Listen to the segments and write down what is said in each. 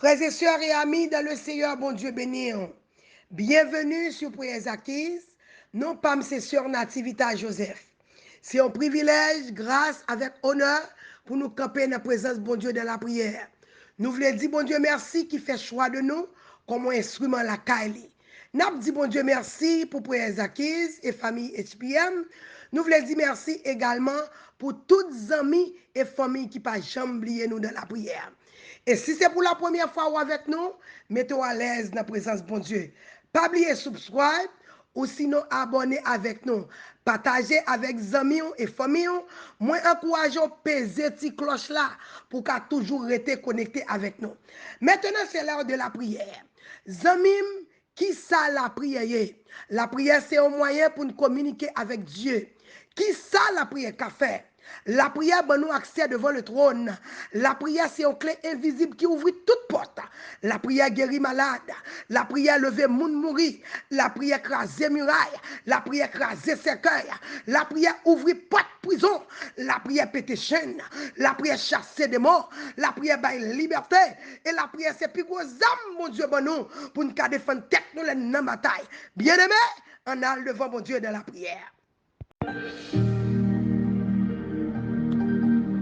Frères et sœurs et amis dans le Seigneur, bon Dieu béni. Bienvenue sur Prières Acquises, non pas mes sœurs Nativita Joseph. C'est un privilège, grâce, avec honneur, pour nous camper dans la présence de bon Dieu dans la prière. Nous voulons dire, bon Dieu, merci qui fait choix de nous comme un instrument la Kaili. Nous dit, bon Dieu, merci pour Prières Acquises et famille HPM. Nous voulons dire merci également pour toutes les amis et familles qui ne jamais oublier nous dans la prière. Et si c'est pour la première fois ou avec nous, mettez-vous à l'aise dans la présence de bon Dieu. Pas oublier subscribe ou sinon abonner avec nous. Partagez avec amis et familles. Moi, encourageons peser cette cloche là pour qu'à toujours rester connecté avec nous. Maintenant, c'est l'heure de la prière. Zamim, qui ça la prière? La prière, c'est un moyen pour nous communiquer avec Dieu. Qui ça la prière qu'a fait? La prière, ben nous accès devant le trône. La prière, c'est une clé invisible qui ouvre toute porte. La prière guérit malade. La prière lever moun mourir. La prière craser muraille. La prière craser cercueil. La prière ouvrir porte prison. La prière péter chaîne. La prière chasser des morts. La prière bailler liberté. Et la prière, c'est plus gros âme, mon Dieu, ben nous, pour nous défendre tête nous dans la bataille. Bien aimé, on a devant mon Dieu dans la prière.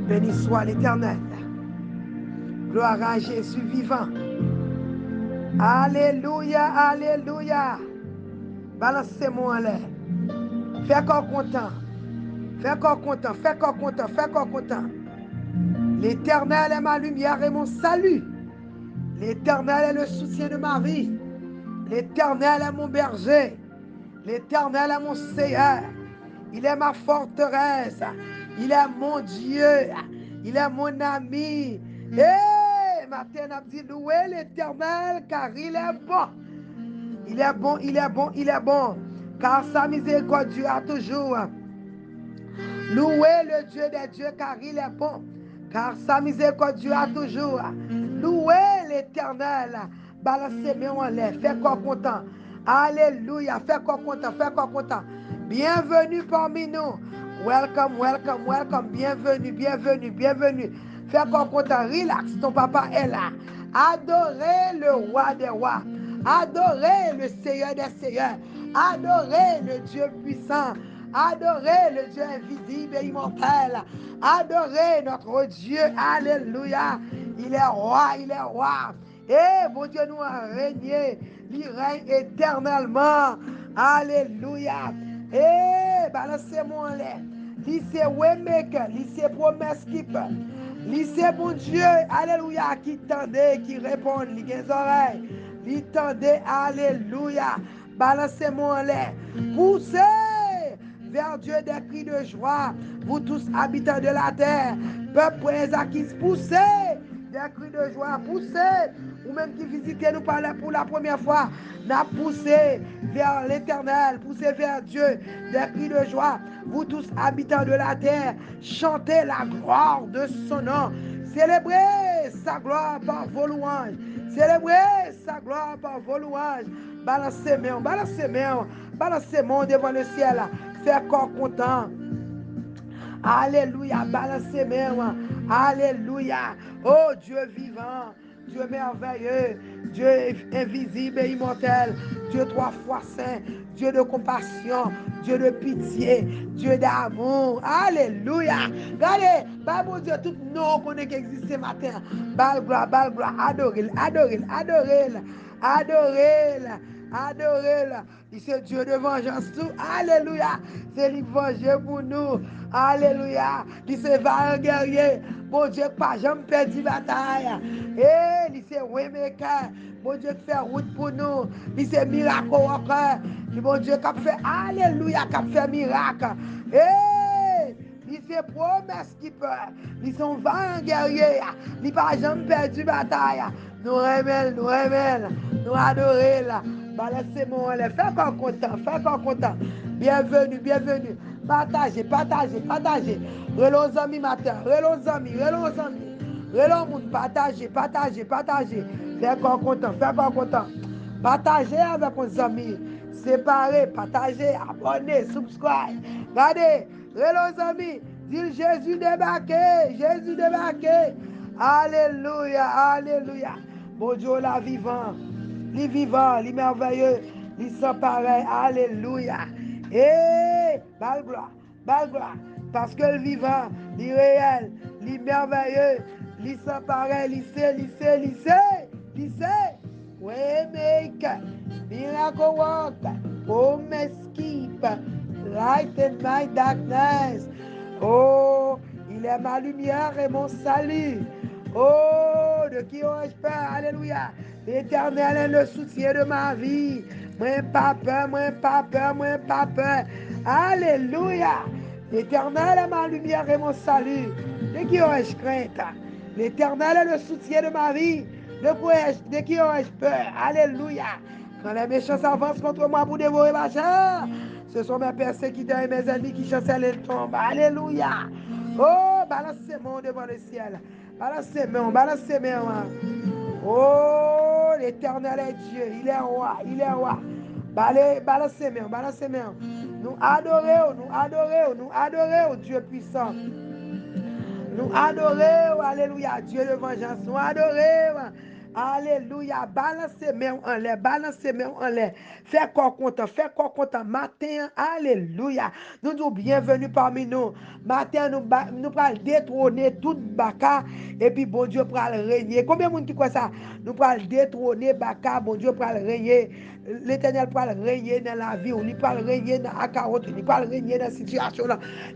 Béni soit l'Éternel. Gloire à Jésus vivant. Alléluia, alléluia. Balancez-moi en l'air. Fais corps content. Fais corps content, fais corps content, fais corps content. L'Éternel est ma lumière et mon salut. L'Éternel est le soutien de ma vie. L'Éternel est mon berger. L'Éternel est mon Seigneur. Il est ma forteresse. Il est mon Dieu. Il est mon ami. Et matin, on dit louer l'Éternel car il est bon. Il est bon, il est bon, il est bon. Car sa miséricorde dure toujours. Louez le Dieu des dieux car il est bon. Car sa miséricorde dure toujours. Louez l'Éternel. Balancez-moi en l'air. Fais quoi content. Alléluia. Fais quoi content. Fais quoi content. Bienvenue parmi nous. Welcome, welcome, welcome. Bienvenue, bienvenue, bienvenue. Fais quoi content. Relax. Ton papa est là. Adorez le roi des rois. Adorez le Seigneur des seigneurs. Adorez le Dieu puissant. Adorez le Dieu invisible et immortel. Adorez notre Dieu. Alléluia. Il est roi, il est roi. Et mon Dieu nous a régné. Il règne éternellement. Alléluia. Et balancez-moi en l'air. Lycée Waymaker, lycée Promesse Keeper. Lycée bon Dieu. Alléluia. Qui tendait, qui répond, qui a des oreilles. Qui tendait, alléluia. Balancez-moi en l'air. Poussez vers Dieu des cris de joie, vous tous habitants de la terre, peuple Acquises, poussez des cris de joie, poussez, ou même qui visitez nous pour la première fois, n'a poussé vers l'Éternel, poussez vers Dieu des cris de joie, vous tous habitants de la terre, chantez la gloire de son nom, célébrez sa gloire par vos louanges, célébrez sa gloire par vos louanges, balancez-moi, balancez-moi, balancez-moi devant le ciel. Fais corps content. Alléluia. Balancez-moi. Alléluia. Oh Dieu vivant. Dieu merveilleux. Dieu invisible et immortel. Dieu trois fois saint. Dieu de compassion. Dieu de pitié. Dieu d'amour. Alléluia. Regardez. Bon Dieu, tout nom qu'on existe ce matin. Bal gloire. Adorez-le. Adorez-le. Adorez-le. Adorez-le. Adorez-le. C'est Dieu de vengeance tout. Alléluia. C'est lui venger pour nous. Alléluia. Il se va un guerrier. Bon Dieu, pas jamais perdu bataille. Et il se Waymaker. Bon Dieu, qui fait route pour nous. Il se miracle worker. Bon Dieu, qui fait alléluia, qui fait miracle. Et il se promesse qui peut. Ils sont vaillants guerriers. Ils pas jamais perdu bataille. Nous remercions, nous remercions, nous adorons. Balancez-moi, fais pas content, fais pas content. Bienvenue, bienvenue. Partagez, partagez, partagez. Relons amis matin, relons amis, relons amis. Relons monde, partagez, partagez, partagez. Fais pas content, fais pas content. Partagez avec vos amis. Séparez, partagez, abonnez, subscribe. Regardez, relons amis. Dis Jésus débarqué, Jésus débarqué. Alléluia, alléluia. Bon Dieu, la vivant, les vivants, les merveilleux, les sans pareil. Alléluia. Et, belle gloire, belle gloire. Parce que le vivant, les réel, les merveilleux, les sans pareil, lycée. Waymaker, miracle worker, promise keeper, light in my darkness. Oh, il est ma lumière et mon salut. Oh, de qui aurais-je peur? Alléluia. L'Éternel est le soutien de ma vie. Moi, pas peur, moi, pas peur, moi, pas peur. Alléluia. L'Éternel est ma lumière et mon salut. De qui aurais-je crainte? L'Éternel est le soutien de ma vie. De qui aurais-je peur? Alléluia. Quand les méchants s'avancent contre moi pour dévorer ma chair, ce sont mes persécuteurs et mes ennemis qui chancellent et tombent. Alléluia. Oh, balance ses mains devant le ciel. Balance ses mains, balance ses mains. Oh, l'Éternel est Dieu. Il est roi, il est roi. Balance ses mains, balance ses mains. Nous adorons, Dieu puissant. Nous adorons, alléluia, Dieu de vengeance. Nous adorons, alléluia. Balance ses mains en l'air, balance ses mains en l'air. Fais corps content. Matin, alléluia. Nous nous bienvenue parmi nous. Matin, nous allons détrôner toute baka. Et puis, bon Dieu, pour régner. Combien de monde qui croit ça? Nous allons détrôner baka, bon Dieu, pour régner. L'Éternel peut régner dans la vie, il peut régner dans la carotte, il peut régner dans la situation,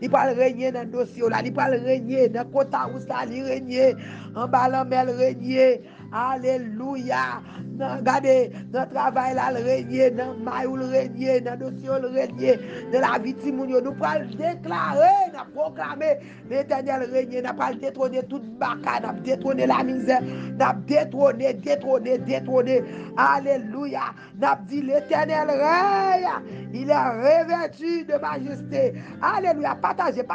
il peut régner dans le dossier, il peut régner dans le côté où ça, il régner en bas la mer, régner. Alléluia. Regardez, dans le travail, là, le régner, dans le mail, le régner, dans le dossier, le régner, dans la vie, nous pouvons déclarer, nous proclamer l'Éternel régner, nous pouvons détrôner toute baka, nous détrôner la misère, nous détrôner. Alléluia. Nous dit l'Éternel règne, il est revêtu de majesté. Alléluia. Partagez.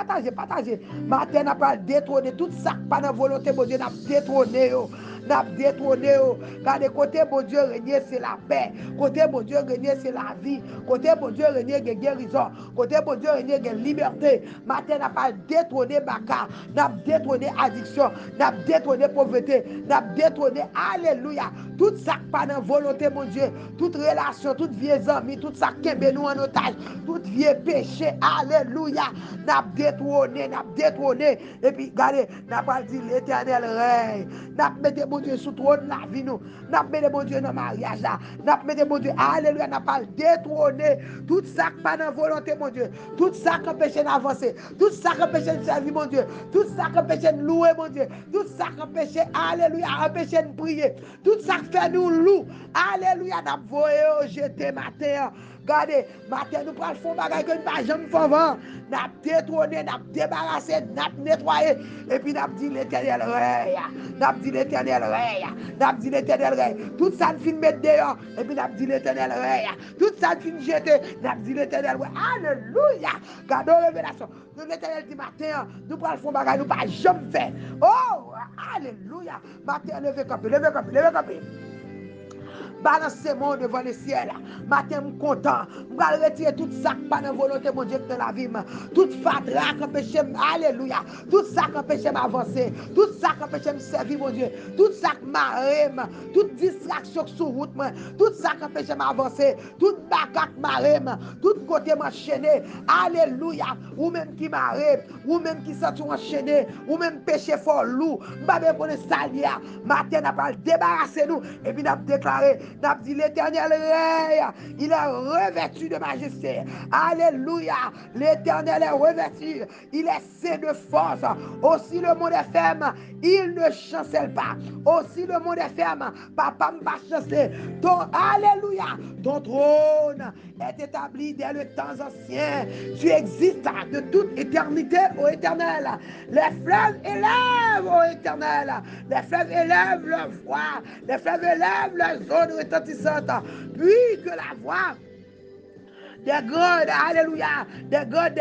Matin, nous pouvons détrôner tout ça, pas dans la volonté de Dieu, nous détrôner. N'a détrôné. Car de côté bon Dieu régner c'est la paix. Côté bon Dieu régner c'est la vie. Côté bon Dieu régner c'est guérison. Côté bon Dieu régner c'est liberté. Matin n'a pas détrôné baka, n'a détrôné addiction, n'a détrôné pauvreté, n'a détrôné alléluia. Tout ça pas dans volonté mon Dieu, toute relation, toute vieille amis, tout ça qui est nous en otage, tout vieux péché, alléluia. N'a détrôné. Et puis regardez, n'a pas dit l'Éternel règne. N'a mis bon Dieu sous trône la vie nous. N'a mis bon Dieu dans le mariage là. N'a mis bon Dieu, alléluia, n'a pas détrôné tout ça qui pas dans volonté mon Dieu. Tout ça qui empêche d'avancer. Tout ça qui empêche de servir mon Dieu. Tout ça qui empêche de louer mon Dieu. Tout ça qui empêche, alléluia, empêche de prier. Tout ça qui fait nous louer. Alléluia, n'a voyé jeter matin. Regardez, matin nous prenons le fond bagage que nous pas jamais faire avant. N'a détrôné, n'a débarrassé, n'a nettoyé et puis n'a dit l'Éternel règne. N'a dit l'Éternel règne. Tout ça nous fin mettre dehors et puis n'a dit l'Éternel règne. Tout ça nous fin jeter, n'a dit l'Éternel règne. Alléluia. Regardez révélation. L'Éternel dit matin, nous prenons le fond bagage nous pas jamais faire. Oh, alléluia. Matin levez camper. Balancez mon devant le ciel. Matin, je suis content. Je vais retirer tout ça qui pas dans la volonté de Dieu dans la vie. Tout fatra qui empêche, alléluia. Tout ça qui empêche m'avancer. Tout ça qui empêche me servir, mon Dieu. Tout ça qui m'arrête. Toute distraction sur route. Tout ça qui empêche m'avancer. Toute bagarre qui m'arrête. Tout côté m'enchaîné. Alléluia. Ou même qui m'arrête. Ou même qui s'en enchaîné. Ou même péché fort loup. Je vais me prendre salia. Matin, on va débarrasser nous. Et puis, on va déclarer. N'a dit l'Éternel règne, il est revêtu de majesté. Alléluia, l'Éternel est revêtu, il est saint de force. Aussi le monde est ferme, il ne chancelle pas. Aussi le monde est ferme, papa ne va chanceler. Alléluia, ton trône est établi dès le temps ancien. Tu existes de toute éternité au éternel. Les fleuves élèvent au éternel. Les fleuves élèvent leur voix. Les fleuves élèvent leur zone retentissante. Puis que la voix des grandes, alléluia, des grandes,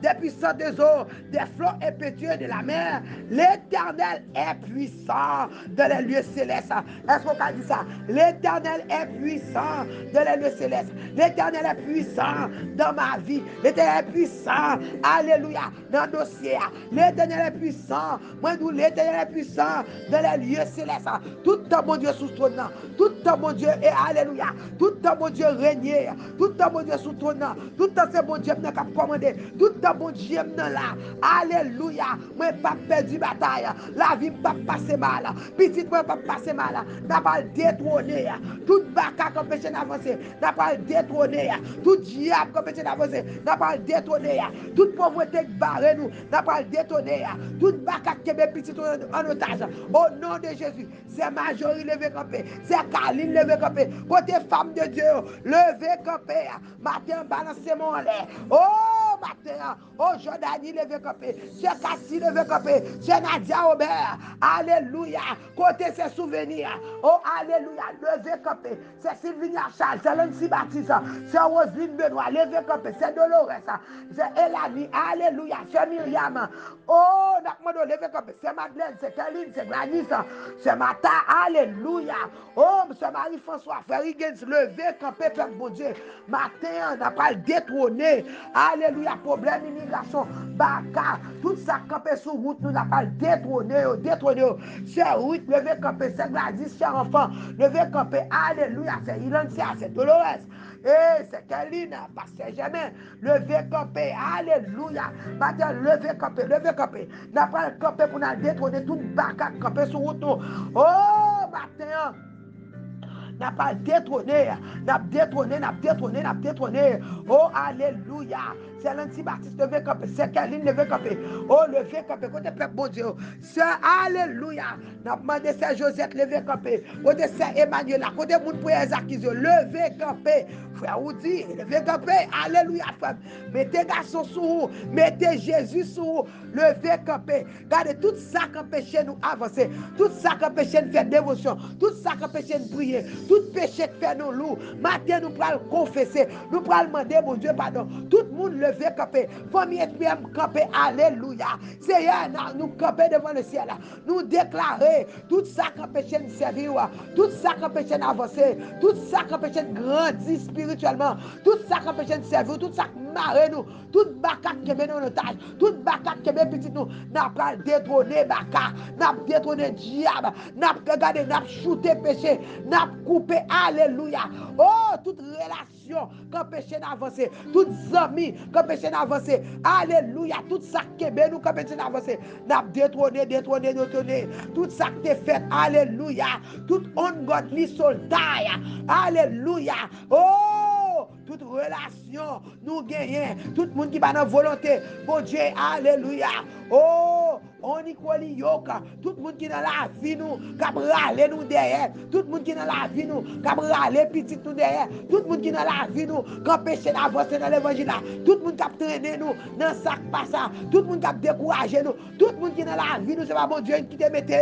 des puissantes des eaux, des flots impétueux de la mer. L'Éternel est puissant dans les lieux célestes. Est-ce qu'on a dit ça? L'Éternel est puissant dans les lieux célestes. L'Éternel est puissant dans ma vie. L'Éternel est puissant, alléluia, dans le dossier. L'Éternel est puissant. Moi, nous, l'Éternel est puissant dans les lieux célestes. Tout temps, mon Dieu, sous ton nom. Tout temps, mon Dieu, et alléluia. Tout temps, mon Dieu, régner. Tout temps, mon Dieu, sous ton nom. Tout temps, c'est mon Dieu, qui a commandé. Tout temps, mon Dieu, là. Alléluia. Moi, pas perdu bataille. La vie pas passé mal. Petit, moi, pas passé mal. N'a pas détrôné. Tout baka qui empêche d'avancer. N'a pas détrôné. Tout diable qui empêche d'avancer. N'a pas détrôné. Toute pauvreté qui barre nous. N'a pas détrôné. Tout baka qui est petit en otage. Au nom de Jésus. C'est Majorie levé campé. C'est Kaline levé campé. Côté femme de Dieu. Levé campé. Matin, balancez mon lait. Oh, matin. Oh, Jordanie levé campé. C'est Cassie levé campé. C'est Nadia Aubert. Alléluia. Côté ses souvenirs. Oh, alléluia. Levé campé. C'est Sylvie Charles. C'est Lancy Baptiste. C'est Roselyne Benoît. Levé campé. C'est Dolores. C'est Elanie. Alléluia. C'est Myriam. Oh, Nakmodo levé campé. C'est Madeleine. C'est Caroline. C'est Gladys. C'est Mata. Alléluia. Oh, c'est Marie-François. Frère Higgins. Levé campé. Père bon Dieu. Matin, on n'a pas le détrôné. Alléluia. Problème immigration. Baka. Tout ça campé sur route. Nous n'a pas le détrôné. Détrôné. C'est Ruth. Levé campé. C'est Gladys. Cher enfant. Levé campé. Alléluia. C'est Ilantia. C'est Dolores. Et c'est Caroline. Pasteur Germain. Levé campé. Alléluia. Matin, levé campé. Levé campé. N'a pas le campé pour nous détrôner. Tout baka campé sur route. Oh, matin. N'a pas détrôné, n'a détrôné. Oh, alléluia. C'est l'anti-baptiste levé campé, c'est Caline levé campé. Oh, levé campé, côté peuple bon Dieu. C'est alléluia. N'a demandé c'est Josette levé campé. Côté c'est Emmanuel, côté moun pour les acquisitions, levé campé. Frère Oudi, levé campé. Alléluia, frère. Mettez garçon sur vous, mettez Jésus sur vous, levé campé. Regardez tout ça qui empêche nous avancer, tout ça qui empêche nous faire dévotion, tout ça qui empêche nous prier. Tout péché que fait nous loups, matin nous pourrons confesser, nous pourrons demander mon Dieu pardon. Tout le monde levé campé, famille SPM campé, alléluia. Seigneur, nous camper devant le ciel, nous déclarer tout ça qui empêche nous servir, tout ça qui empêche nous avancer, tout ça qui empêche nous grandir spirituellement, tout ça qui empêche nous servir, tout ça qui marre nous, tout baka qui met nous en otage, tout baka qui met petit nous, n'a pas détrôné baka, n'a détrôné diable, n'a regardé, n'a shooté péché, n'a coupé, alléluia. Oh, toute relation qui empêche d'avancer, toutes amis qui empêche d'avancer, alléluia. Tout ça qui est nous qui empêche d'avancer, n'a détrôné, tout ça qui est fait, alléluia. Tout ungodly soldat, alléluia. Oh, toute relation nous gagnons, tout le monde qui va dans volonté, bon Dieu, alléluia. Oh, on y croit yoka, tout le monde qui dans la vie nous, qui râler nous derrière, tout le monde qui dans la vie nous, qui râler petit nous derrière, tout le monde qui dans la vie nous, qui empêche d'avancer dans l'évangile là, tout le monde qui a traîné nous dans ça pas ça, tout le monde qui a découragé nous, tout le monde qui dans la vie nous, c'est pas bon Dieu qui te mette.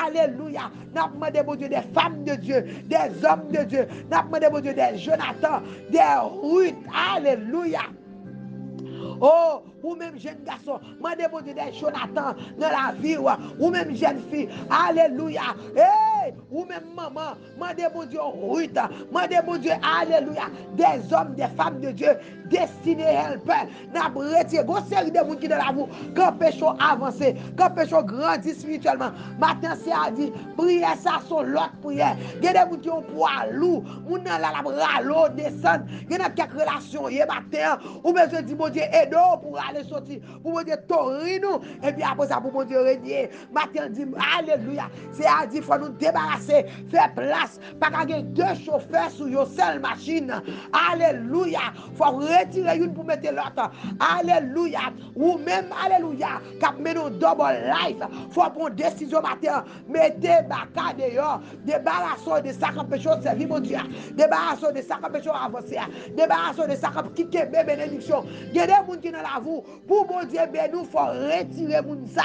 Alléluia. N'a pas demandé bon Dieu des femmes de Dieu, des hommes de Dieu, n'a pas demandé bon Dieu des Jonathan, des Ruth, alléluia. Oh, ou même jeune garçon, mandez bon Dieu des Jonathan dans la vie, ou même jeune fille, alléluia. Hey, ou même maman, mandez bon Dieu Ruth, mandez bon Dieu, alléluia, des hommes, des femmes de Dieu, destinés helper, n'a retiré, gros série de gens qui dans la vie, qu'empêchons avancer, qu'empêchons grandir spirituellement. Matin, c'est à dire, prière, ça, sont l'autre prière. Il y a des gens qui ont poids lourd, moun nan la ralo, descend, il y a quelques relations, il y a matin, ou besoin de bon Dieu, aide pour aller sortir, pour mon Dieu, torrir nous, et puis après ça, pour mon Dieu, régner. Matin, dit, alléluia, c'est à dire, il faut nous débarrasser, faire place, pas qu'il y ait deux chauffeurs sur une seule machine. Alléluia, il faut retirer une pour mettre l'autre. Alléluia, ou même, alléluia, quand nous double life, il faut prendre une décision matin, mettez baka dehors, débarrassons de ça qui empêche de servir mon Dieu, débarrassons de ça qui empêche d'avancer, débarrassons de ça qui quitte mes bénédictions. Il y a des gens qui sont dans la vie, vous. Pour mon Dieu, ben nous, faut retirer moun ça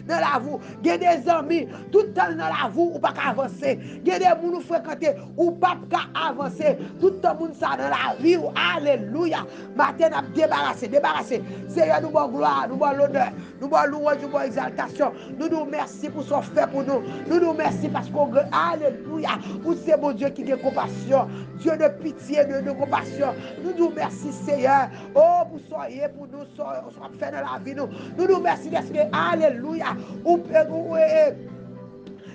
dans la vous. Il y a des amis, tout le temps dans la vous, ou pas avancer. Il y a des gens nous fréquenter, ou pas avancer. Tout le monde ça dans la vie. Alléluia. Matin, nous débarrasser. Seigneur, nous bon gloire, nous bon l'honneur, nous bon louange, nous bon exaltation. Nous nous merci pour ce fait pour nous. Nous nous merci parce qu'on, alléluia, pour ce bon Dieu qui a compassion. Dieu de pitié, de compassion. Nous nous merci, Seigneur. Oh, pour soyez pour nous, soit fait dans la vie. Nous nous merci d'esprit. Alléluia.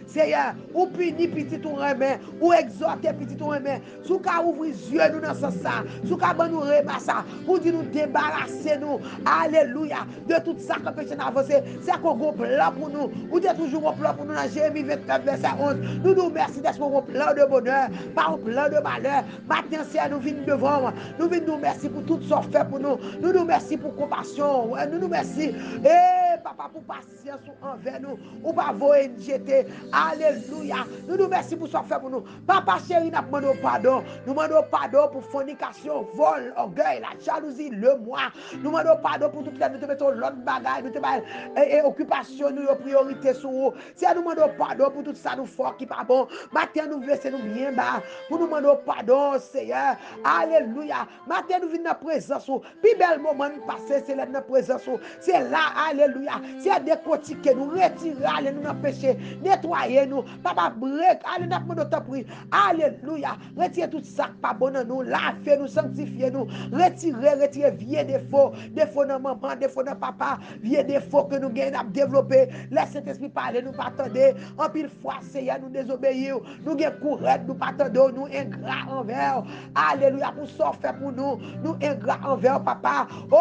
Seigneur, ou puni petit ou remet, ou exhorter petit ou remet, sous ka ouvrir yeux nous dans ce sens, sous ka ban nous remet ça, pour dire nous débarrasser nous, alléluia, de tout ça que péché n'a avancé, c'est qu'on a un plan pour nous, ou de toujours un plan pour nous dans Jérémie 29, verset 11, nous nous merci d'être un plan de bonheur, pas un plan de malheur, maintenant c'est nous venons devant, nous venons nous merci pour tout ce qu'on fait pour nous, nous nous merci pour compassion, nous nous merci, et papa pour patience envers nous, ou pas voyer jeter, alléluia. Nous nous merci pour ce fait pour nous. Papa chéri, nous demandons pardon. Nous demandons pardon pour fornication, vol, orgueil, la jalousie, le moi. Nous demandons pardon pour tout ce que nous te mettons l'autre bagaille, nous te mettons occupation, nous priorité sur nous. Si nous demandons pardon pour tout ça, nous fort qui pas bon. Maintenant, nous laissons nous bien bas. Pour nous demander pardon, Seigneur. Alléluia. Maintenant, nous venons dans la présence. Puis bel moment nous passer, c'est là dans la présence. C'est là, alléluia. C'est décortiquer, nous retirer, aller nous dans le péché, nettoyer nous, papa break, allez nous demandons ta prière, alléluia, retirez tout ça pas bon dans nous, lavez nous, sanctifiez nous, retirez vieux défauts dans maman, défauts dans papa, vieux défauts que nous gagnons à développer, laissez cet esprit parler, nous pas attendre, en pile fois, Seigneur, nous désobéir, nous gagnons courage, nous pas attendre, nous ingrats envers, alléluia, pour ça faire pour nous ingrats envers papa, oh,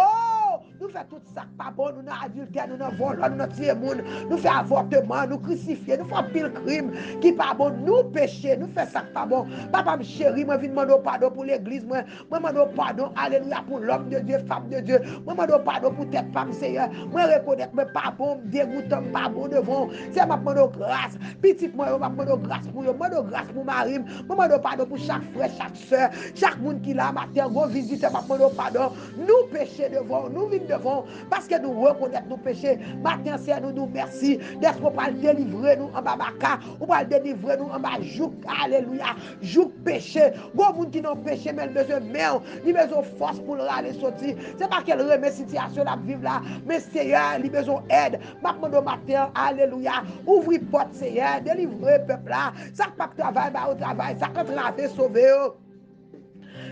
nous faisons tout ça pas bon, nous avons adultère, nous avons volé, nous avons tué monde, nous faisons avortement, nous crucifier, nous faisons pile crime qui pas bon, nous pécher, nous faisons ça pas bon. Papa, chéri, moi, je demande pardon pour l'église, moi, demande pardon, alléluia, pour l'homme de Dieu, femme de Dieu, moi, demande pardon pour tête femme, Seigneur, moi, reconnaître, mais pas bon, dégoûtant, pas bon devant, c'est ma demande grâce, petite moi, je demande grâce pour eux, je demande grâce pour Marie, je demande pardon pour chaque frère, chaque soeur, chaque monde qui l'a matin, gros visite, je demande pardon, nous pécher devant, nous vivons devant, parce que nous reconnaissons nos péchés, matin, c'est nous merci, d'être pour délivrer nous en babaka, ou pour délivrer nous en bas, jouk, alléluia, jouk péché, gros monde qui n'ont péché, mais le besoin mère, il besoin force pour aller sortir, c'est pas qu'elle remet situation là, vivre là, mais Seigneur, il besoin aide, maintenant matin, alléluia, ouvrez porte, Seigneur, délivrer peuple là, ça pas travail, bah au travail, ça quand travailler, sauver,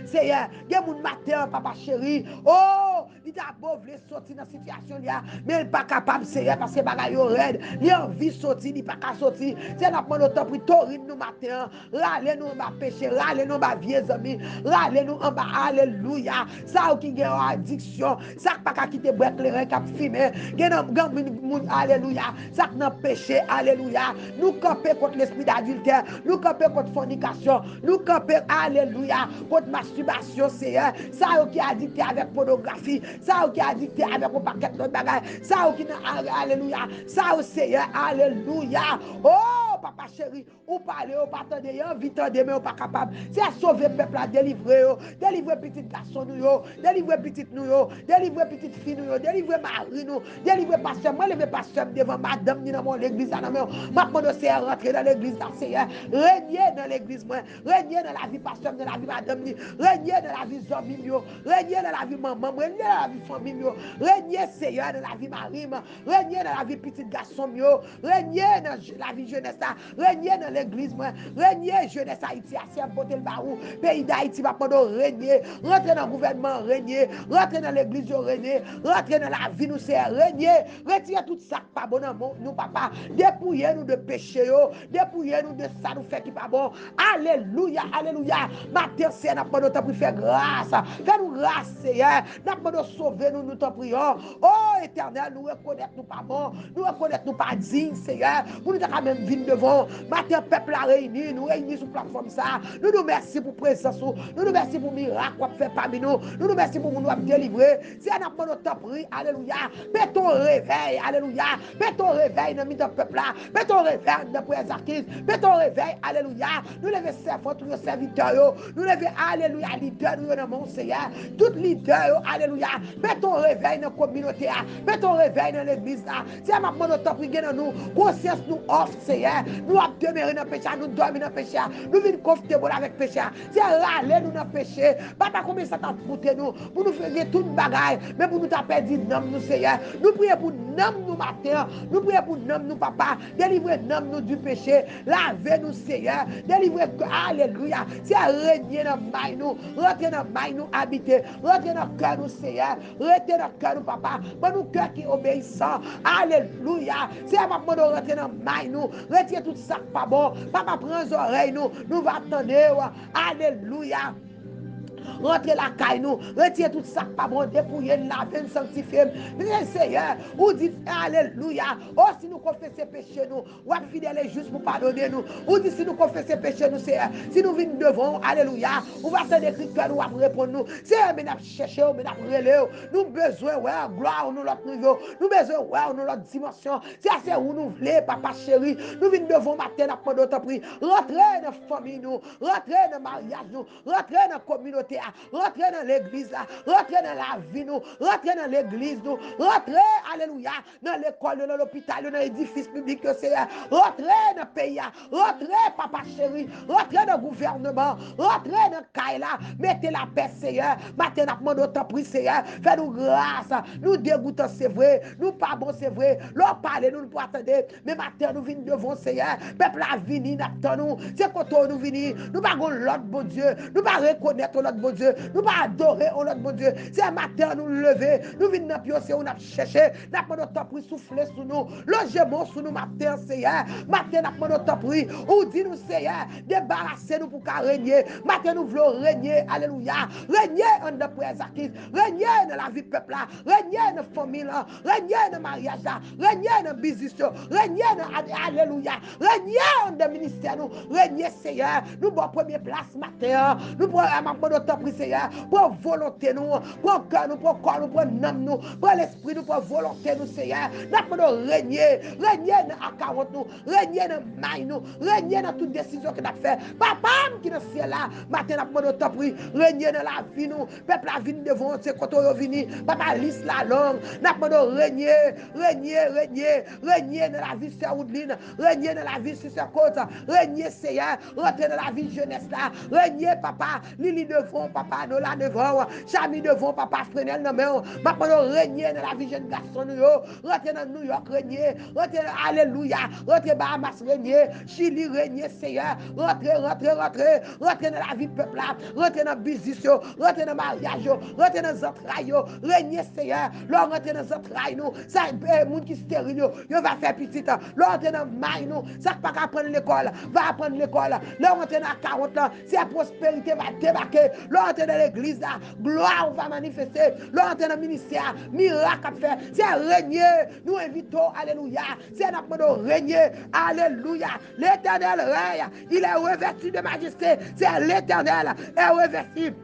Seigneur, il y a mon matin, papa chéri, oh, il a beau vouloir sortir dans la situation là, mais il n'est pas capable, Seigneur, parce que bagaille raide, il a envie de sortir, il n'est pas capable de sortir, c'est la prendre le temps pour torride nous matin, râler nous en bas péché, râler nous en bas vieux amis, râler nous en bas, alléluia, ça qui a addiction, ça pas qu'à quitter boire clair, qui a fumé, alléluia, ça qui a péché, alléluia, nous camper contre l'esprit d'adultère, nous camper contre fornication, nous camper, alléluia, contre masturbation, Seigneur, ça qui a addicté avec pornographie, ça qui a addicté avec un paquet de bagages, ça qui a, alléluia, ça Seigneur, alléluia, oh, papa chéri, ou parler, ou pas attendre, vite attendre, mais ou pas capable, c'est sauver le peuple, délivrer, délivrer petit garçon, délivrer petit nous, délivrer petite fille, délivrer mari, délivrer pasteur, moi, lever pasteur devant madame, ni dans mon l'église, maintenant, c'est rentrer dans l'église, Seigneur, régner dans l'église, régner dans la vie pasteur, dans la vie madame, régner dans la vie zombie, régner dans la vie maman, régner dans la vie famille, régner Seigneur dans la vie Marie, régner dans la vie petit garçon, régner dans la vie jeunesse, régner dans l'église, régner jeunesse Haïti, à porter le barou, pays d'Haïti, va pendant régner, rentrer dans le gouvernement, régner, rentrer dans l'église, régner, rentrer dans la vie, nous c'est régner, retirer tout ça pas bon dans nous, papa, dépouiller nous de péché, dépouiller nous de ça, nous fait qui pas bon, alléluia, alléluia, matin c'est n'a pas de temps pour faire grâce, fais-nous grâce, Seigneur, n'a pas de sauver nous, nous t'en prions, oh éternel, nous reconnaître nous pas bon, nous reconnaître nous pas dignes, Seigneur, pour nous quand même venir devons. Matin, peuple a réuni, nous réunis sur la plateforme ça. Nous nous merci pour présence, nous nous merci pour miracle qu'on fait parmi nous. Nous nous merci pour nous délivrer. Si on a pas notre prix, alléluia. Mets ton réveil, alléluia. Mets ton réveil dans le peuple là. Mets ton réveil dans le Prince Arquise. Mets ton réveil, alléluia. Nous levons servants, tous nos serviteurs. Nous levons, alléluia, leader, nous dans mon Seigneur. Tout leader, alléluia. Mets ton réveil dans la communauté. Mets ton réveil dans l'église là. Si on a pas notre prix dans nous, conscience nous offre, Seigneur. Nous avons demeuré dans le péché, nous dormons dans le péché. Nous venons confortable avec le péché. Si on râle, nous dans le péché. Papa, combien ça t'a foutu nous? Pour nous faire tout le bagage, mais pour nous taper dit non, nous Seigneur. Nous prions pour nous, nous matin. Nous prions pour nous, nous papa. Délivrez nous du péché. Lavez-nous, Seigneur. Délivrez, alléluia. Si on règne dans le nous, rentrez dans le nous, habitez. Rentrez dans le cœur, nous Seigneur. Rentrez dans le cœur, nous papa. Bon, nous cœur qui obéissant. Alléluia. Si on va rentrer dans le nous, retirez tout ça pas bon. Papa, prends les oreilles, nous va attendre. Alléluia. Rentrez la caille nous, retirez tout ça pas bon, dépouillez, lavez, sanctifiez. Seigneur, ou dites alléluia. Oh, si nous confessons péché nous, ou fidèle et juste pour pardonner nous. Ou dites si nous confessons péché nous, Seigneur, si nous venons devant, alléluia, on va se décrire que nous va répondre nous. Seigneur, mais nous cherchons, mais nous relèvons. Nous besoin, ouais, gloire, nous l'autre niveau. Nous besoin, ouais, nous l'autre dimension. C'est où nous voulons, papa chéri. Nous venons devant matin, nous prenons notre prix. Rentrez dans la famille nous, rentrez dans le mariage nous, rentrez dans la communauté. Rentrez dans l'église là, rentrez dans la vie nous, rentrez dans l'église nous, rentrez, alléluia, dans l'école, dans l'hôpital, dans l'édifice public que c'est, rentrez dans le pays, rentrez, papa chéri, rentrez dans le gouvernement, rentrez dans le caille là, mettez la paix, Seigneur, maintenant, nous demandons ton prix, Seigneur, fais-nous grâce, nous dégoûtons, c'est vrai, nous pas bon, c'est vrai, l'on parle, nous ne pouvons attendre, mais maintenant, nous venons devant, Seigneur, peuple a vini, nous, c'est quand nous venons, nous ne pas l'autre bon Dieu, nous ne pas reconnaître l'autre bon Dieu, nous pas adorer notre bon Dieu. C'est un matin nous lever, nous venons dans pioncer, on a cherché, nous avons notre temps pour souffler sur nous, logement sur nous matin, Seigneur. Matin nous avons notre temps pour ou dit nous, Seigneur, débarrassez-nous pour qu'à régner. Matin nous voulons régner, alléluia. Régner en de présence, régner dans la vie peuple là, régner dans la famille là, régner dans le mariage là, régner dans le business, régner dans, alléluia, régner en de ministère nous, régner, Seigneur. Nous avons première place matin, nous prenons notre temps pour Seigneur, pour volonté nous, pour cœur nous, pour corps nous, pour âme nous, pour l'esprit nous, pour volonté nous, Seigneur. Nous pouvons régner dans 40 nous, régner dans maille nous, régner dans toute décision que nous avons fait. Papa qui est dans le ciel là, maintenant nous pouvons t'apprendre, régner dans la vie nous, peuple la vie devant, c'est quand on vient, papa lisse la langue, nous pouvons régner dans la vie sur Woodline, régner dans la vie sur ce côte, régner, Seigneur, rentrer dans la vie jeunesse là, régner, papa, Lili devant, papa, nous là devant, Chami devant, papa, Frenel, non mais, maintenant régner dans la vie jeune garçon, nous, rentrer dans New York, régner, rentrer, alléluia, rentrer Bahamas, régner, Chili, régner, Seigneur, rentrer dans la vie peuple là, rentrer dans le business, rentrer dans le mariage, rentrer dans les entrailles, régner, Seigneur, là, rentrer dans les entrailles, nous, ça, monde qui stérile, il va faire petit, là, rentrer dans le maille, nous, ça pas apprendre l'école, va apprendre l'école, là, rentrer dans 40 ans, c'est la prospérité va débarquer, là, rentrer dans l'église, là, gloire va manifester, là, rentrer dans le ministère, miracle à faire, c'est régner, nous invitons, alléluia, c'est notre régner, alléluia, l'éternel règne, il est revêtu de majesté, c'est l'éternel est revêtu.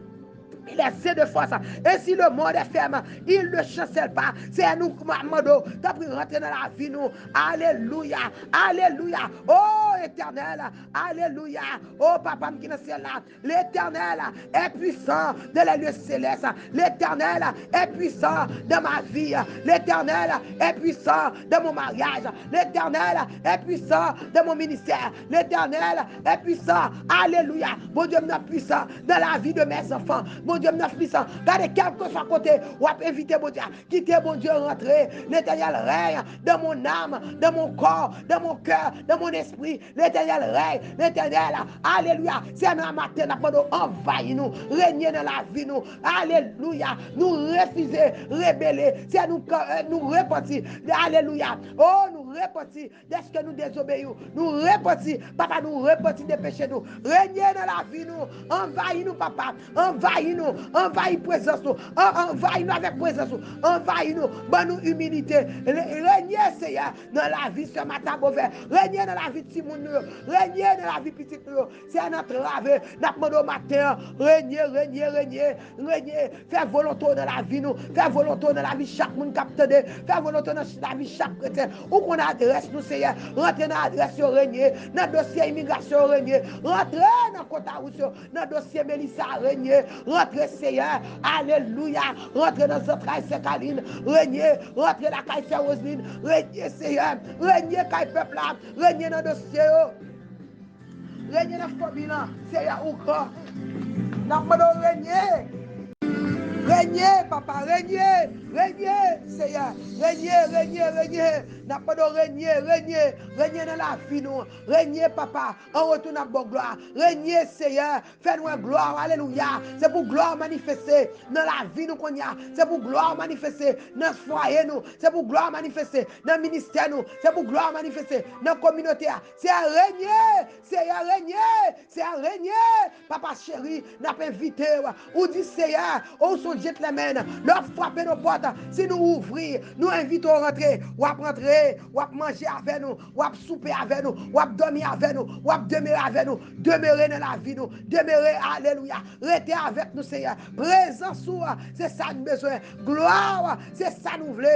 Il est assez de force. Et si le monde est ferme, il ne chancelle pas. C'est à nous, Mamado, t'as pris rentrer dans la vie, nous. Alléluia. Alléluia. Oh, éternel. Alléluia. Oh, papa, qui est dans le ciel là. L'éternel est puissant dans les lieux célestes. L'éternel est puissant dans ma vie. L'éternel est puissant dans mon mariage. L'éternel est puissant dans mon ministère. L'éternel est puissant. Alléluia. Mon Dieu est puissant dans la vie de mes enfants. Mon Dieu est puissant. Regardez quel que soit côté, ou éviter mon Dieu. Quittez mon Dieu rentrer. L'éternel règne dans mon âme, dans mon corps, dans mon cœur, dans mon esprit. L'éternel règne. L'éternel, alléluia. C'est un matin, nous envahir nous, régner dans la vie nous. Alléluia. Nous refuser, rebeller. C'est nous repentir. Alléluia. Oh, nous repentir de ce que nous désobéissons. Nous repentir, papa, nous repentir des péchés nous. Régner dans la vie nous. Envahis-nous, papa. Envahis-nous. Envahis présence nous. Envahis-nous avec présence nous. Envahis-nous. Bonne humilité. Régner, Seigneur, dans la vie ce matin, Beauvais. Régner dans la vie de Simon nous. Régner dans la vie petite nous. C'est notre rave. Notre matin. Régner, régner, régner. Régner. Faire volonté dans la vie nous. Faire volonté dans la vie chaque monde capte de. Faire volonté dans la vie chaque chrétien. Où qu'on adresse nous, Seigneur. Rentrer dans l'adresse régner. Dans le dossier immigration régner. Rentrer dans le compte à dans le dossier Mélissa régner. Rentrer, Seigneur. Alléluia. Rentrer dans notre caille Caline. Régner. Rentrer dans la caille Roselyne. Régner, Seigneur. Régner caille peuple là. Régner dans le dossier. Régner dans le famille. Seigneur, ou grand. N'a pas de régner. Régner, papa, régner, régner, Seigneur, régner, régner, régner, n'a pas de régner, régner, régner dans la vie, nous, régner, papa, en retour à bonne gloire, régner, Seigneur, fais-nous gloire, alléluia, c'est pour gloire manifester dans la vie, nous qu'on y a, c'est pour gloire manifester dans le foyer, nous, c'est pour gloire manifester dans le ministère, nous, c'est pour gloire manifester dans la communauté, c'est à régner, Seigneur, régner, c'est à régner, papa chéri, n'a pas invité, ou dit, Seigneur, ou son gentlemen, leur frapper nos portes. Si nous ouvrons, nous invitons à rentrer, ou à rentrer, ou à manger avec nous, ou à souper avec nous, ou à dormir avec nous, ou à demeurer avec nous, demeurer dans la vie, nous, demeurer, alléluia, rester avec nous, Seigneur. Présence, c'est ça nous besoin. Gloire, c'est ça nous voulons.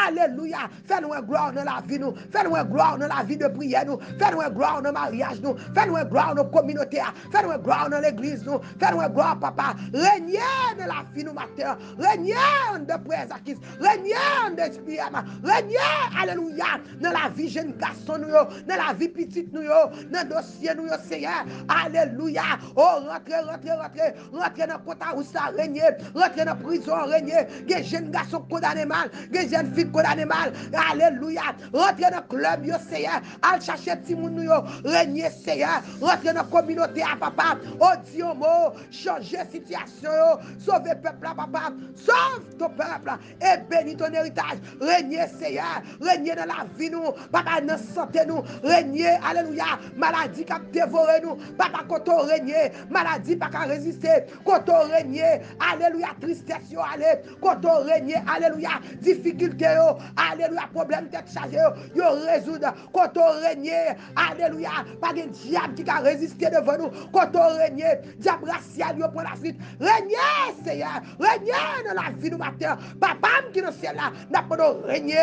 Alléluia. Fais-nous gloire dans la vie, nous. Fais-nous gloire dans la vie de prière, nous. Fais-nous gloire dans le mariage, nous. Fais-nous gloire dans nos communautés. Fais-nous gloire dans l'église, nous. Fais-nous gloire, papa. Régnez dans la vie, nous, matin. Régnez de présence. Régnez d'esprit. Régnez, alléluia, dans la vie jeune garçon, nous, dans la vie petite, nous, dans le dossier, nous, Seigneur. Alléluia. Oh, rentrez, rentrez, rentrez. Rentrez dans le côté où ça règne. Rentrez dans la prison, règne. Des jeunes garçons condamnés mal. Des jeunes filles condamnées mal. Alléluia. Rentrez dans le club, yo, Seigneur. Allez chercher petit monde, yo. Règne, Seigneur. Rentrez dans la communauté, à papa. Oh, Dieu, mot. Changer situation, yo. Sauver peuple, papa. Sauve ton peuple. Et bénis ton héritage. Règne, Seigneur. Règne dans la vie, nous. Papa, dans la santé, nous. Règne, alléluia. Maladie qui a dévoré nous. Papa, quand on règne. Maladie pas qu'à résister. Quand on règne. Alléluia. Tristesse, yo, allez. Quand on règne. Alléluia. Difficulté, yo. Alléluia. Problème tête chargé, yo. Résoudre. Quand on règne. Alléluia. Pas de diable qui a résisté devant nous. Quand on règne. Diable racial, yo, pour la suite. Règne, Seigneur. Règne dans la vie, nous, matin. Papa, qui nous ciel là. N'a pas de régner.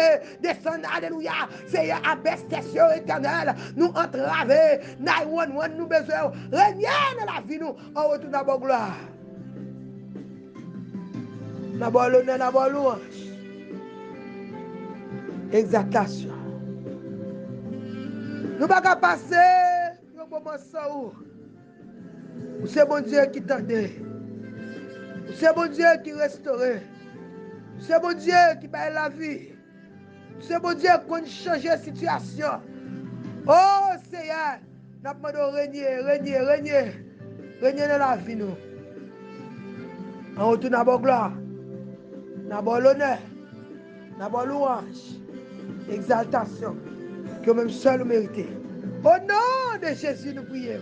Descendre, alléluia. Seigneur, abaisse tes cieux éternels. Nous entraver. 911, nous besoin. Régner dans la vie, nous. En retour dans la gloire. N'a pas l'honneur, n'a pas louange. Exaltation. Nous ne pouvons pas passer. Nous ne pouvons pas c'est bon Dieu qui t'aide. C'est bon Dieu qui restaure. C'est bon Dieu qui paye la vie. C'est bon Dieu qui change la situation. Oh Seigneur, nous demandons régner, régner, régner. Régner dans la vie, nous. En retour, nous avons gloire. Nous avons l'honneur. Nous avons louange. Exaltation. Que même seul nous méritons. Au nom de Jésus, nous prions.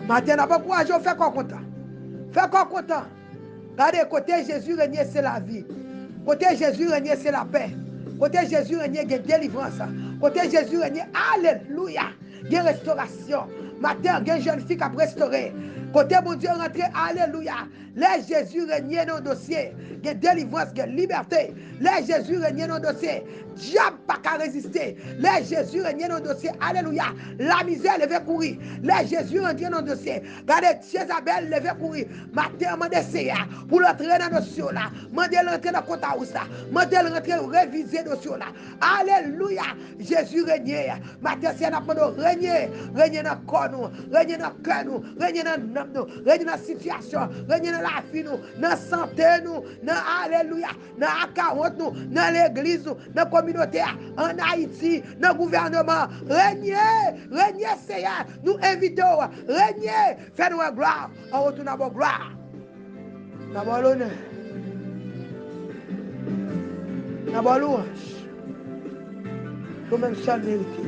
Matin, nous avons courage, fait quoi content? Fait quoi content? Regardez, côté Jésus régner, c'est la vie. Côté Jésus régner, c'est la paix. Côté Jésus régner, il y a délivrance. Côté Jésus régner, alléluia, il y a restauration. Matin, il y a une jeune fille qui a restauré. Côté mon Dieu rentré, alléluia. Les Jésus régner dans le dossier. Il y a délivrance, il y a liberté. Les Jésus régner dans le dossier. Diable pas qu'à résister. Les Jésus régner dans le dossier. Alléluia. La misère levait courir. Les Jésus rentrer dans le dossier. Regardez, Jézabel levait courir. Matin, m'a essayé pour l'entrer dans le dossier là. M'a l'entrer dans le compte à ousta. M'a l'entrer réviser le dossier là. Alléluia. Jésus régner. Matin, c'est n'a pas de régner. Régner dans le corps nous. Régner dans le cœur nous. Régner dans nous. Régner dans la situation. Régner dans la vie nous. Dans la santé nous. Dans alléluia. Dans la 40 nous. Dans l'église nous. Dans la communauté. En Haïti. Dans le gouvernement. Régner. Régner Seigneur. Nous invitons. Régner. Fais-nous gloire. On retourne à notre gloire. D'abord l'honneur. D'abord louange. toi-même seul mérité.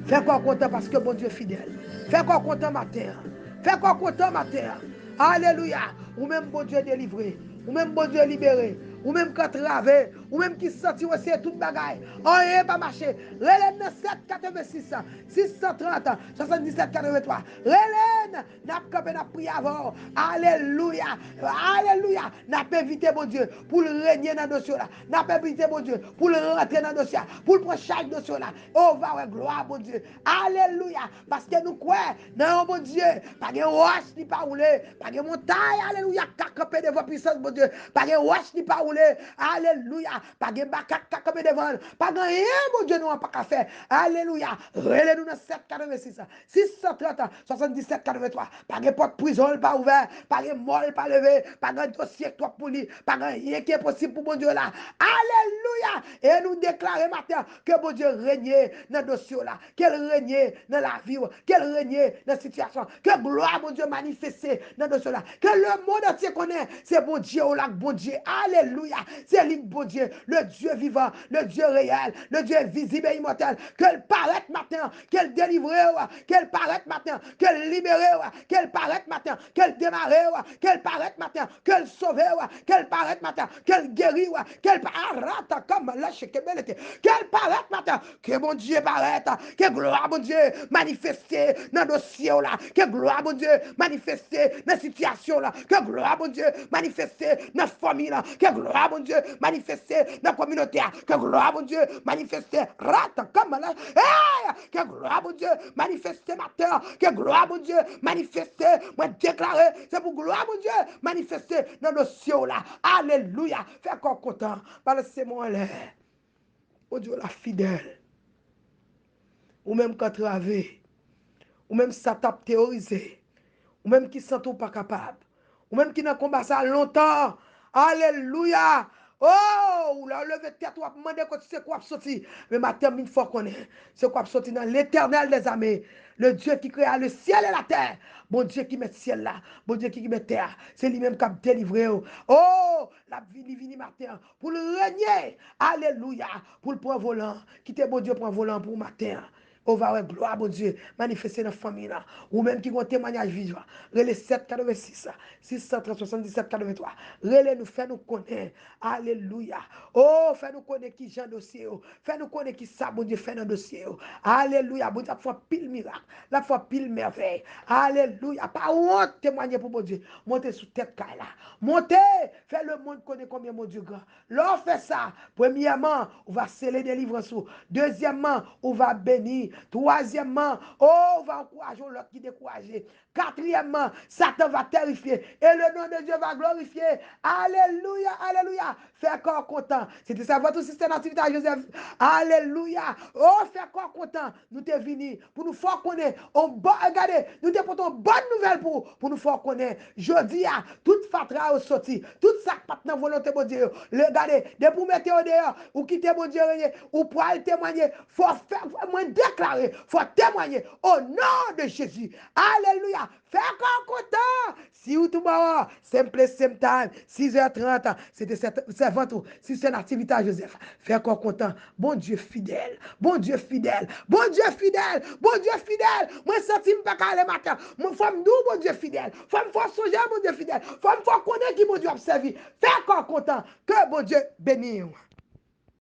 Fais quoi content parce que bon Dieu est fidèle. Fais quoi content matin. Fais quoi content matin. Alléluia. Ou même bon Dieu délivré. Ou même bon Dieu libéré. Ou même quand travé. Ou même qui senti aussi toute bagaille. Rien pas marché. Relève 786 630 77 83. Relève. N'a pas n'a prié avant. Alléluia. Alléluia. N'a pas invité bon Dieu pour le régner dans le dossier là. N'a pas invité bon Dieu pour le rentrer dans le dossier. Pour le prendre chaque dossier là. Oh, va ouais, gloire bon Dieu. Alléluia. Parce que nous croyons dans bon Dieu. Pas de roche ni pas roulé. Pas de montagne. Alléluia. Campé devant puissance bon Dieu. Pas de roche ni pas roulé. Alléluia. Pas de bacac campé devant. Pas de rien bon Dieu nous pas qu'à faire. Alléluia. Relève-nous dans 786 630 77 83. Pas de porte prison pas ouvert. Pas de molle pas levé. Pas de dossier toi pour lui. Pas de rien qui est possible pour bon Dieu là. Alléluia. Et nous déclarons matin que bon Dieu règne dans le dossier là. Qu'elle règne dans la vie. Qu'elle règne dans la situation. Que gloire mon Dieu manifeste dans le dossier là. Que le monde entier connaît. C'est bon Dieu au lac bon Dieu. Alléluia. C'est lui bon Dieu. Le Dieu vivant. Le Dieu réel. Le Dieu visible et immortel. Qu'elle paraît matin. Qu'elle délivre. Qu'elle paraît matin. Qu'elle libère. Qu'elle paraît matin. Qu'elle démarre. Qu'elle paraît matin. Qu'elle sauve. Qu'elle paraît matin. Qu'elle guérit. Qu'elle paraît comme la chekebelete. Qu'elle paraît matin. Que mon Dieu paraît. Que gloire mon Dieu manifester dans le dossier là. Que gloire mon Dieu manifester dans la situation là. Que gloire mon Dieu manifester dans la famille là. Que gloire mon Dieu manifester dans la communauté. Que gloire mon Dieu manifester rata comme là. Que gloire mon Dieu manifester matin. Que gloire mon Dieu manifester. Moi déclarer. C'est pour gloire mon Dieu manifester dans le dossier là. Alléluia. Fais encore content. Par le sémon là. Oh Dieu la fidèle. Ou même quand travé. Ou même ça tape théorisé. Ou même qui sent pas capable. Ou même qui n'a combat ça longtemps. Alléluia. Oh, ou la levé tête ou demander quand c'est quoi sorti. Mais ma termine fort qu'on est. C'est quoi sorti dans l'éternel des armées. Le Dieu qui créa le ciel et la terre. Bon Dieu qui met le ciel là. Bon Dieu qui met terre. C'est lui-même qui a délivré. Oh, la vie divine matin. Pour le régner. Alléluia. Pour le point volant. Quittez bon Dieu point volant pour matin. On va avoir gloire, bon Dieu, manifester dans la famille là. Ou même qui ont un témoignage vivant. Relais 786, 677, 83. Relais nous, fait nous connaître. Alléluia. Oh, fait nous connaître qui Jean dossier. Fait nous connaître qui ça, bon Dieu, fait dans dossier. Alléluia. Bon Dieu, la fois pile miracle. La fois pile merveille. Alléluia. Pas honte témoigner pour bon Dieu. Montez sous tête là. Montez. Fait le monde connaître combien mon Dieu grand. L'on fait ça. Premièrement, on va sceller des livres sous. Deuxièmement, on va bénir. Troisièmement, on va encourager l'autre qui décourager. Quatrièmement, Satan va terrifier. Et le nom de Dieu va glorifier. Alléluia, alléluia. Fais corps content. C'était ça votre système d'activité à Joseph. Alléluia. Oh, fais corps content. Nous t'es venus pour nous faire connaître. Regardez, nous t'es porté une bonne nouvelle pour nous faire connaître. Je dis à toute fatra au sorti. Tout ça pas dans volonté de Dieu. Regardez, dès pour mettre au dehors, ou quitter mon Dieu, ou pour aller témoigner, faut faire, faut déclarer, faut témoigner au nom de Jésus. Alléluia. Fais encore content. Si vous tout bon, simple, same time, 6h30, c'était c'est votre, si c'est une activité à Joseph. Fais encore content. Bon Dieu fidèle, bon Dieu fidèle, bon Dieu fidèle, bon Dieu fidèle. Moi, senti pas qu'à le matin. Moi, femme nous, bon Dieu fidèle. Femme faut songer, bon Dieu fidèle. Femme faut connaître qui bon Dieu observe. Fais encore content. Que bon Dieu bénisse.